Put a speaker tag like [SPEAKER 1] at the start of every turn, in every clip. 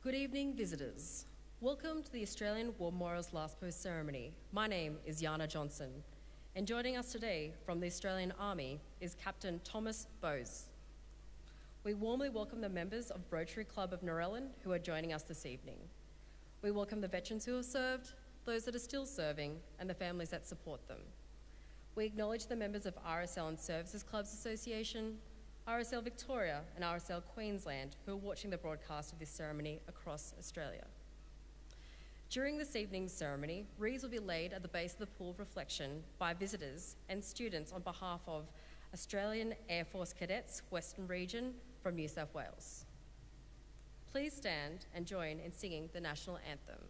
[SPEAKER 1] Good evening, visitors. Welcome to the Australian War Memorial's Last Post ceremony. My name is Yana Johnson, and joining us today from the Australian Army is Captain Thomas Bowes. We warmly welcome the members of Rotary Club of Narellan who are joining us this evening. We welcome the veterans who have served, those that are still serving, and the families that support them. We acknowledge the members of RSL and Services Clubs Association, RSL Victoria and RSL Queensland who are watching the broadcast of this ceremony across Australia. During this evening's ceremony, wreaths will be laid at the base of the pool of reflection by visitors and students on behalf of Australian Air Force Cadets, Western Region from New South Wales. Please stand and join in singing the national anthem.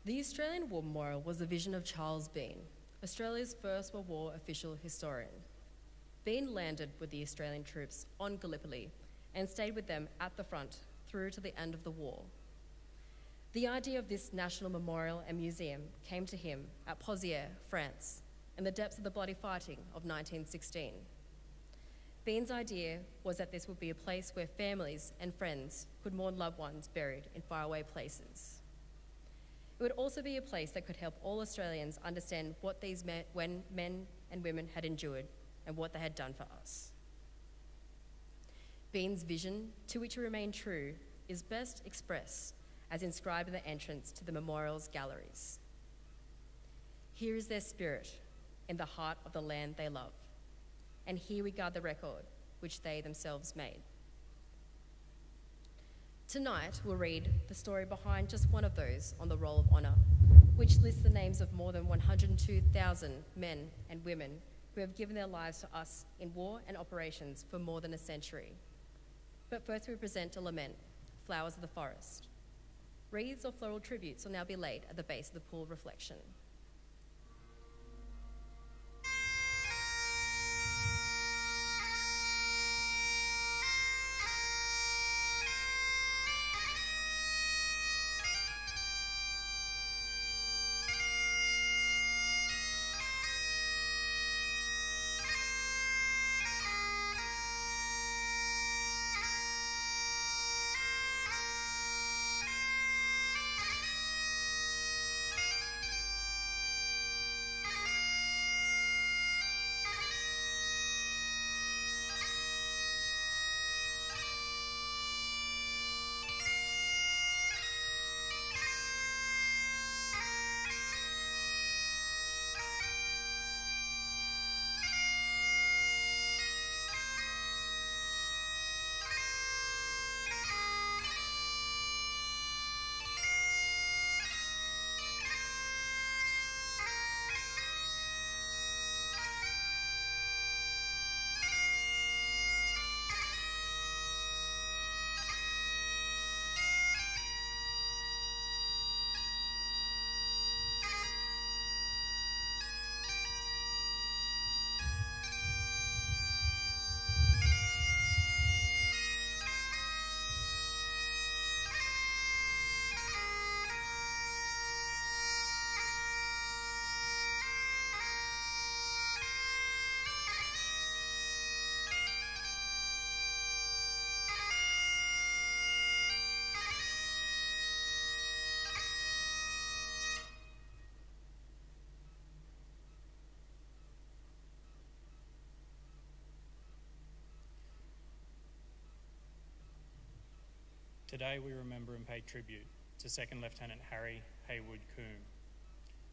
[SPEAKER 1] The Australian War Memorial was the vision of Charles Bean, Australia's first World War official historian. Bean landed with the Australian troops on Gallipoli and stayed with them at the front through to the end of the war. The idea of this national memorial and museum came to him at Pozières, France, in the depths of the bloody fighting of 1916. Bean's idea was that this would be a place where families and friends could mourn loved ones buried in faraway places. It would also be a place that could help all Australians understand what these men and women had endured and what they had done for us. Bean's vision, to which he remained true, is best expressed as inscribed in the entrance to the memorial's galleries. Here is their spirit in the heart of the land they love, and here we guard the record which they themselves made. Tonight, we'll read the story behind just one of those on the Roll of Honour, which lists the names of more than 102,000 men and women who have given their lives to us in war and operations for more than a century. But first we present a lament, Flowers of the Forest. Wreaths or floral tributes will now be laid at the base of the pool of reflection.
[SPEAKER 2] Today we remember and pay tribute to Second Lieutenant Harry Heywood Coombe.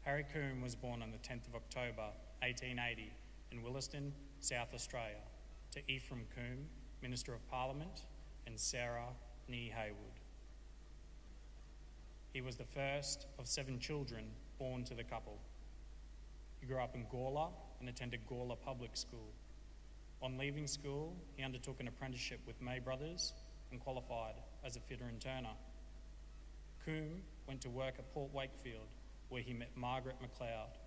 [SPEAKER 2] Harry Coombe was born on the 10th of October 1880 in Williston, South Australia, to Ephraim Coombe, Minister of Parliament, and Sarah Nee Haywood. He was the first of 7 children born to the couple. He grew up in Gawler and attended Gawler Public School. On leaving school, he undertook an apprenticeship with May Brothers and qualified as a fitter and turner. Coombe went to work at Port Wakefield, where he met Margaret McLeod.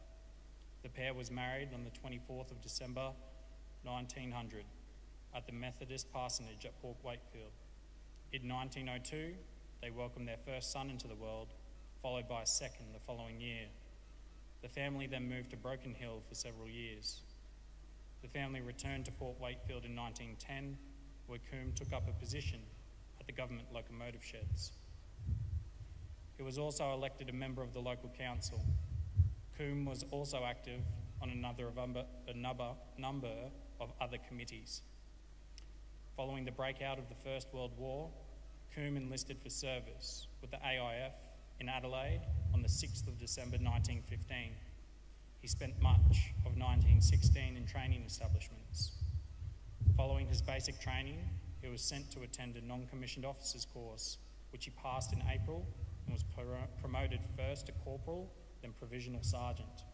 [SPEAKER 2] The pair was married on the 24th of December 1900 at the Methodist parsonage at Port Wakefield. In 1902, they welcomed their first son into the world, followed by a second the following year. The family then moved to Broken Hill for several years. The family returned to Port Wakefield in 1910, where Coombe took up a position at the government locomotive sheds. He was also elected a member of the local council. Coombe was also active on a number of other committees. Following the breakout of the First World War, Coombe enlisted for service with the AIF in Adelaide on the 6th of December 1915. He spent much of 1916 in training establishments. Following his basic training, he was sent to attend a non-commissioned officers course, which he passed in April and was promoted first to corporal, then provisional sergeant.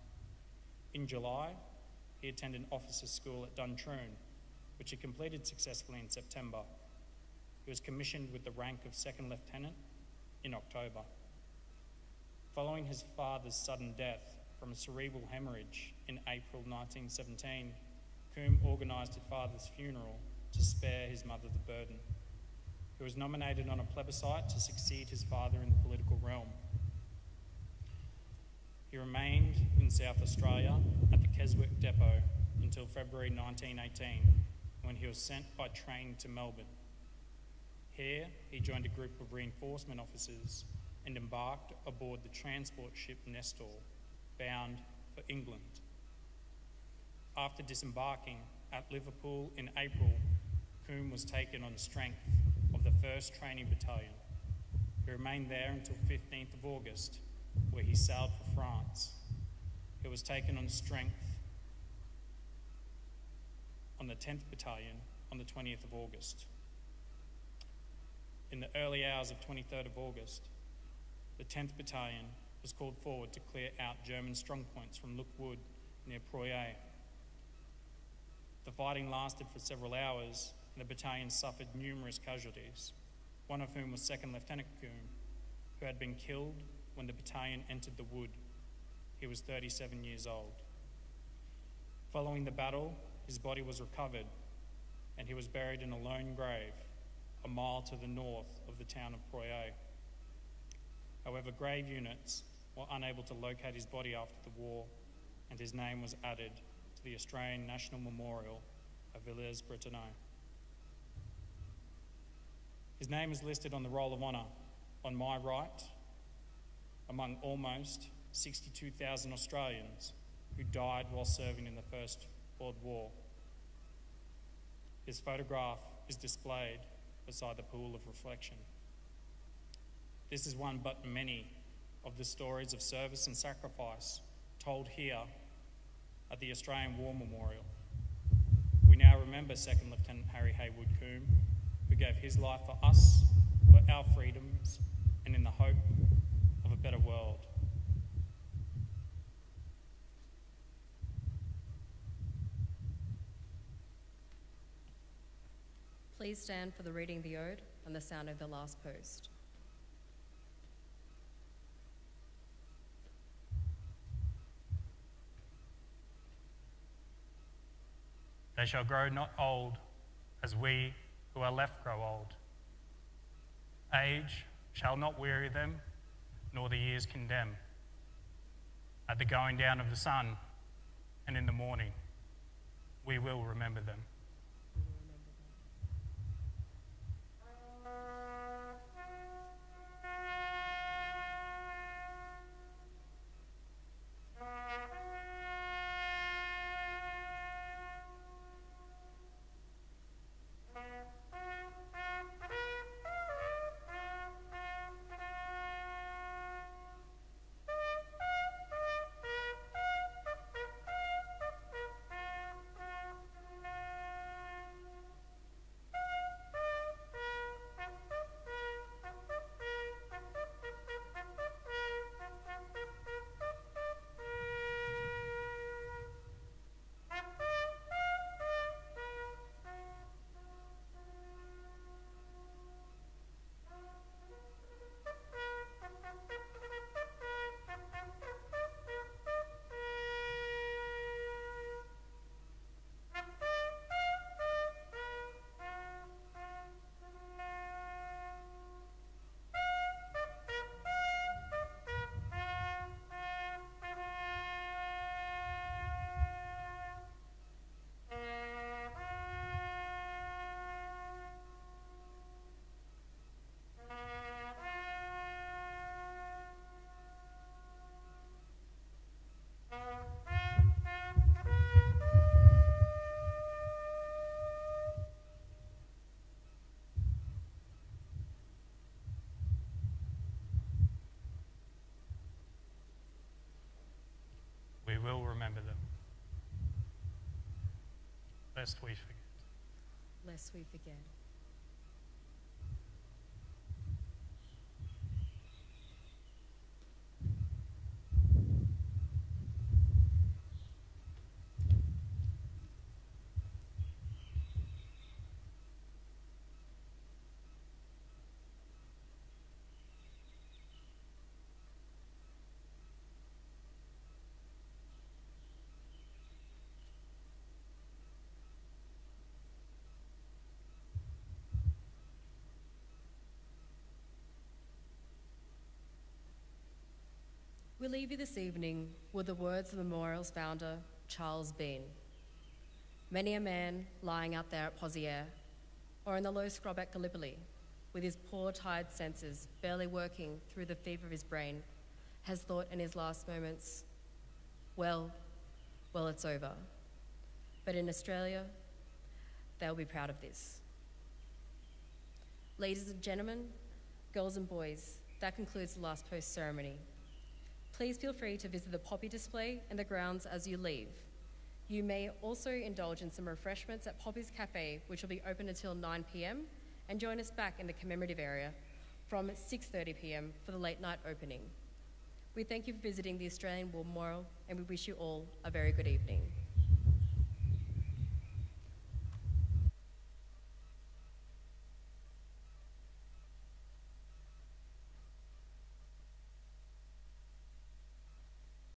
[SPEAKER 2] In July, he attended officers' school at Duntroon, which he completed successfully in September. He was commissioned with the rank of second lieutenant in October. Following his father's sudden death from a cerebral hemorrhage in April 1917, Coombe organised his father's funeral to spare his mother the burden. He was nominated on a plebiscite to succeed his father in the political realm. He remained in South Australia at the Keswick Depot until February 1918, when he was sent by train to Melbourne. Here, he joined a group of reinforcement officers and embarked aboard the transport ship Nestor, bound for England. After disembarking at Liverpool in April, Coombe was taken on strength of the 1st Training Battalion. He remained there until 15th of August, where he sailed for France. He was taken on strength on the 10th Battalion on the 20th of August. In the early hours of 23rd of August, the 10th Battalion was called forward to clear out German strongpoints from Look Wood near Proyer. The fighting lasted for several hours, and the battalion suffered numerous casualties, one of whom was 2nd Lieutenant Coombe, who had been killed when the battalion entered the wood. He was 37 years old. Following the battle, his body was recovered, and he was buried in a lone grave a mile to the north of the town of Proyer. However, grave units were unable to locate his body after the war, and his name was added to the Australian National Memorial of Villers-Bretonneux. His name is listed on the Roll of Honour on my right, among almost 62,000 Australians who died while serving in the First World War. His photograph is displayed beside the pool of reflection. This is one but many of the stories of service and sacrifice told here at the Australian War Memorial. We now remember 2nd Lieutenant Harry Heywood Coombe, who gave his life for us, for our freedoms, and in the hope of a better world.
[SPEAKER 1] Please stand for the reading of the ode and the sound of the last post.
[SPEAKER 2] They shall grow not old as we who are left grow old. Age shall not weary them, nor the years condemn. At the going down of the sun and in the morning, we will remember them.
[SPEAKER 3] will remember them, lest we forget.
[SPEAKER 1] Lest we forget. We leave you this evening with the words of the memorial's founder, Charles Bean. Many a man lying out there at Poziere, or in the low scrub at Gallipoli, with his poor tired senses barely working through the fever of his brain, has thought in his last moments, well, it's over. But in Australia, they'll be proud of this. Ladies and gentlemen, girls and boys, that concludes the last post ceremony. Please feel free to visit the poppy display in the grounds as you leave. You may also indulge in some refreshments at Poppy's Cafe, which will be open until 9 p.m, and join us back in the commemorative area from 6:30 p.m. for the late night opening. We thank you for visiting the Australian War Memorial, and we wish you all a very good evening.